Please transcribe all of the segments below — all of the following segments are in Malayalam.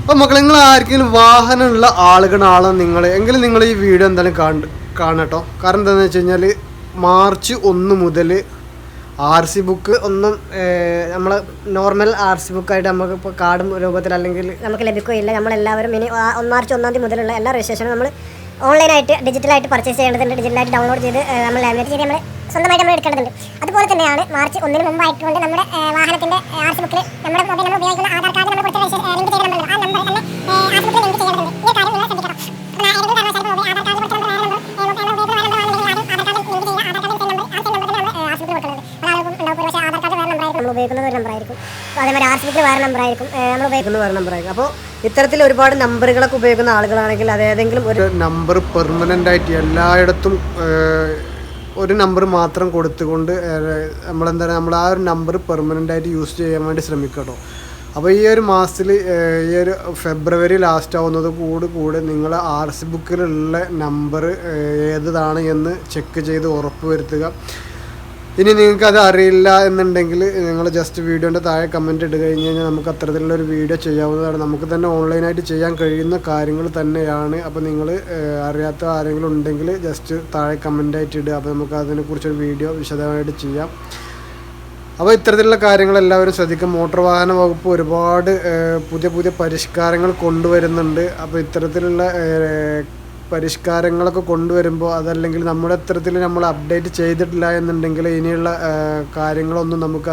അപ്പോൾ മക്കളെ, നിങ്ങൾ ആർക്കെങ്കിലും വാഹനമുള്ള ആളുകളാണോ നിങ്ങൾ എങ്കിലും നിങ്ങൾ ഈ വീഡിയോ എന്തായാലും കാണട്ടോ. കാരണം എന്താണെന്ന് വെച്ച് കഴിഞ്ഞാൽ മാർച്ച് 1 മുതൽ RC ബുക്ക് ഒന്നും നമ്മൾ നോർമൽ RC ബുക്കായിട്ട് നമുക്ക് ഇപ്പോൾ കാർഡും രൂപത്തിൽ അല്ലെങ്കിൽ നമുക്ക് ലഭിക്കുകയില്ല. നമ്മളെല്ലാവരും ഇനി മാർച്ച് 1 തീയതി മുതലുള്ള എല്ലാ രജിസ്ട്രേഷനും നമ്മൾ ഓൺലൈനായിട്ട് ഡിജിറ്റലായിട്ട് പർച്ചേസ് ചെയ്യേണ്ടതുണ്ട്. ഡിജിറ്റലായിട്ട് ഡൗൺലോഡ് ചെയ്ത് നമ്മൾ ലാമിനേറ്റ് ചെയ്ത് നമ്മൾ സ്വന്തമായിട്ട് നമ്മൾ എടുക്കേണ്ടതുണ്ട്. അതുപോലെ തന്നെയാണ് മാർച്ച് 1 മുമ്പായിട്ടുകൊണ്ട് നമ്മുടെ വാഹനത്തിൻ്റെ RC ബുക്കിൽ നമ്മുടെ മൊബൈൽ നമ്പർ ഉപയോഗിക്കുന്ന ആധാർ കാർഡ് നമ്മൾ കൊടുത്ത ലിങ്ക് ചെയ്ത നമ്പർ ആ നമ്പർ തന്നെ RC ബുക്കിൽ ലിങ്ക് ചെയ്യേണ്ടതുണ്ട്. ഈ കാര്യം നിങ്ങൾ ശ്രദ്ധിക്കണം. ഏതെങ്കിലും കാരണവശാലും ആധാർ കാർഡ് കൊടുത്ത നമ്പർ നമ്മൾ ഉപയോഗിക്കുന്നത് ഒരു നമ്പറായിരിക്കും. അതേമാതിരി RC ബുക്കിൽ വേറെ നമ്പറായിരിക്കും, നമ്മൾ ഉപയോഗിക്കുന്നത് വേറെ നമ്പറായിരിക്കും. അപ്പോൾ ഇത്തരത്തിൽ ഒരുപാട് നമ്പറുകളൊക്കെ ഉപയോഗിക്കുന്ന ആളുകളാണെങ്കിൽ അത് ഏതെങ്കിലും ഒരു നമ്പർ പെർമനൻ്റ് ആയിട്ട് എല്ലായിടത്തും ഒരു നമ്പർ മാത്രം കൊടുത്തുകൊണ്ട് നമ്മൾ ആ ഒരു നമ്പർ പെർമനൻ്റ് ആയിട്ട് യൂസ് ചെയ്യാൻ വേണ്ടി ശ്രമിക്കട്ടോ. അപ്പോൾ ഈ ഒരു മാസത്തിൽ ഈ ഒരു ഫെബ്രുവരി ലാസ്റ്റ് ആവുന്നത് കൂടെ നിങ്ങൾ RC ബുക്കിലുള്ള നമ്പർ ഏതാണ് എന്ന് ചെക്ക് ചെയ്ത് ഉറപ്പ് വരുത്തുക. ഇനി നിങ്ങൾക്കത് അറിയില്ല എന്നുണ്ടെങ്കിൽ നിങ്ങൾ ജസ്റ്റ് വീഡിയോൻ്റെ താഴെ കമൻറ്റ് ഇട്ട് കഴിഞ്ഞ് കഴിഞ്ഞാൽ നമുക്ക് അത്തരത്തിലുള്ളൊരു വീഡിയോ ചെയ്യാവുന്നതാണ്. നമുക്ക് തന്നെ ഓൺലൈനായിട്ട് ചെയ്യാൻ കഴിയുന്ന കാര്യങ്ങൾ തന്നെയാണ്. അപ്പോൾ നിങ്ങൾ അറിയാത്ത ആരെങ്കിലും ഉണ്ടെങ്കിൽ ജസ്റ്റ് താഴെ കമൻറ്റായിട്ട് ഇടുക. അപ്പോൾ നമുക്ക് അതിനെക്കുറിച്ചൊരു വീഡിയോ വിശദമായിട്ട് ചെയ്യാം. അപ്പോൾ ഇത്തരത്തിലുള്ള കാര്യങ്ങൾ എല്ലാവരും ശ്രദ്ധിക്കും. മോട്ടോർ വാഹന വകുപ്പ് ഒരുപാട് പുതിയ പരിഷ്കാരങ്ങൾ കൊണ്ടുവരുന്നുണ്ട്. അപ്പോൾ ഇത്തരത്തിലുള്ള പരിഷ്കാരങ്ങളൊക്കെ കൊണ്ടുവരുമ്പോൾ അതല്ലെങ്കിൽ നമ്മുടെ ഇത്തരത്തിൽ നമ്മൾ അപ്ഡേറ്റ് ചെയ്തിട്ടില്ല എന്നുണ്ടെങ്കിൽ ഇനിയുള്ള കാര്യങ്ങളൊന്നും നമുക്ക്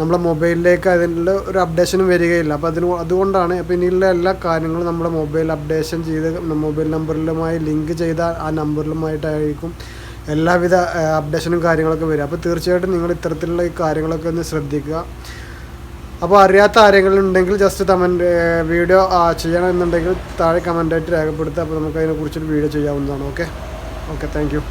നമ്മളെ മൊബൈലിലേക്ക് അതിനുള്ള ഒരു അപ്ഡേഷനും വരികയില്ല. അപ്പോൾ അതുകൊണ്ടാണ് അപ്പോൾ ഇനിയുള്ള എല്ലാ കാര്യങ്ങളും നമ്മുടെ മൊബൈൽ അപ്ഡേഷൻ ചെയ്ത് മൊബൈൽ നമ്പറിലുമായി ലിങ്ക് ചെയ്ത ആ നമ്പറിലുമായിട്ടായിരിക്കും എല്ലാവിധ അപ്ഡേഷനും കാര്യങ്ങളൊക്കെ വരിക. അപ്പോൾ തീർച്ചയായിട്ടും നിങ്ങൾ ഇത്തരത്തിലുള്ള ഈ കാര്യങ്ങളൊക്കെ ഒന്ന് ശ്രദ്ധിക്കുക. അപ്പോൾ അറിയാത്ത ആരെങ്കിലും ഉണ്ടെങ്കിൽ ജസ്റ്റ് കമൻറ്റ് വീഡിയോ ചെയ്യണമെന്നുണ്ടെങ്കിൽ താഴെ കമൻറ്റായിട്ട് രേഖപ്പെടുത്തുക. അപ്പോൾ നമുക്ക് അതിനെക്കുറിച്ചൊരു വീഡിയോ ചെയ്യാവുന്നതാണ്. Okay thank you.